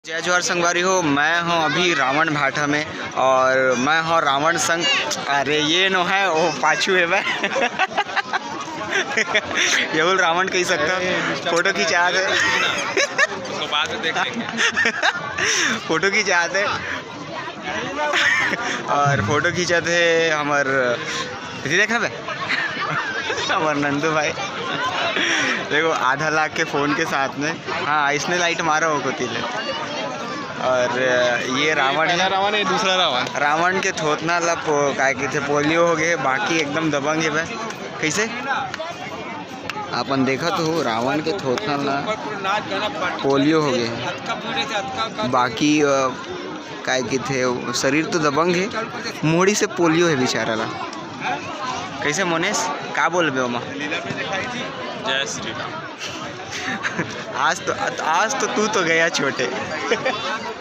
जय जोहार संगवारी हो। मैं हूँ अभी रावण भाटा में और मैं हूँ रावण संग। अरे ये नो है वो पाछू है मैं ये बोल रावण कह सकता फोटो खिंचा दे उसको बाद में देख लेंगे। फोटो खिंचा दे और फोटो खींचा थे हमार देखना बे हमार नंदू भाई देखो आधा लाख के फ़ोन के साथ में। हाँ इसने लाइट मारा हो को तिले। और ये रावण है, रावण है दूसरा रावण के थोतना ला काय कहते पोलियो हो गए, बाकी एकदम दबंग है भाई। कैसे अपन देखा तो रावण के थोतना ला पोलियो हो गए, बाकी काय कहते शरीर तो दबंग है, मोड़ी से पोलियो है बेचारा ला। कैसे मोनेश का बोल बे ओमा? जय श्री राम। आज तो तू तो गया छोटे।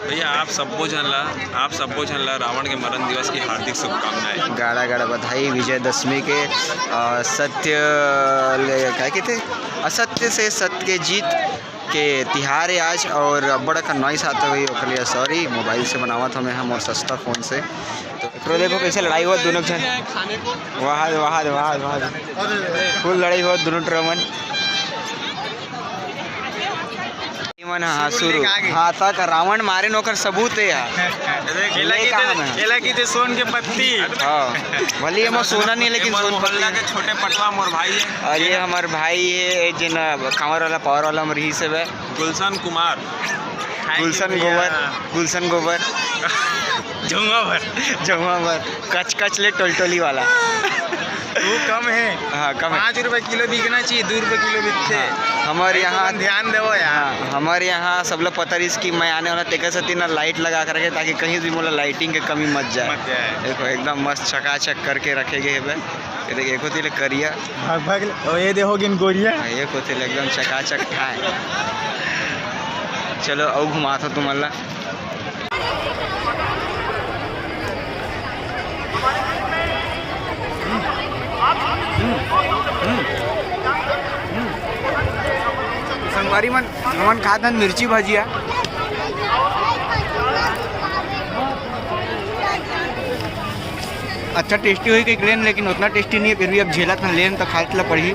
भैया आप सबको जानला रावण के मरण दिवस की हार्दिक शुभकामनाएं। गाड़ा गाड़ा बधाई विजयदशमी के। सत्य क्या कहते असत्य से सत्य के जीत के तिहार है आज। और बड़ा का नॉइस आता हुई लिए सॉरी, मोबाइल से बनावा था मैं हम और सस्ता फ़ोन से। तो देखो कैसे लड़ाई हुआ दोनों जन, वहाँ फुल लड़ाई हुआ दोनों ट्रमन मन। हाँ शुरू हाँ तक रावण मारे नौकर सबूत है केला की थे सोन के पत्ती। हाँ भले हम सोना नहीं लेकिन सोन मोहल्ला के छोटे पटवा मोर भाई है। और ये हमारे भाई है जिन कांवर वाला पावर वाला मरी से है गुलशन कुमार, गुलशन गोबर झुमा भर कच कच ले टोलटोली वाला। वो कम है। हाँ कम है। 5 रुपये किलो बिकना चाहिए, 2 रुपये किलो बिकते। हमारे यहाँ ध्यान दो यार। हमारे यहाँ सब लोग पता रही कि मैं आने वाला तेकर से तीन लाइट लगा कर रखे ताकि कहीं भी मोला लाइटिंग की कमी मत जाए। देखो एकदम मस्त चकाचक करके रखे गए है। ये देखिए एक होती करिया ये देखो गिन गोरिया, एक होती एकदम चकाचक ठाए। चलो और घुमाता तुम्हारा संगवारी मन हमन खातन मिर्ची भजिया। अच्छा टेस्टी हुई कहीं लेन, लेकिन उतना टेस्टी नहीं है, फिर भी अब झेला था लेन तो खाला पड़ी।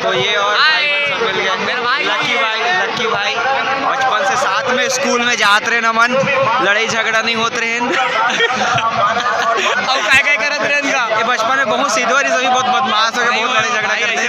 तो ये और मिल गया लक्की भाई बचपन से साथ में स्कूल में जाते रहे नमन, लड़ाई झगड़ा नहीं होते रहे और क्या करते रहे। ये बचपन में बहुत सीधो रही, सभी बहुत बदमाश हो गए, बहुत लड़ाई झगड़ा करते हैं।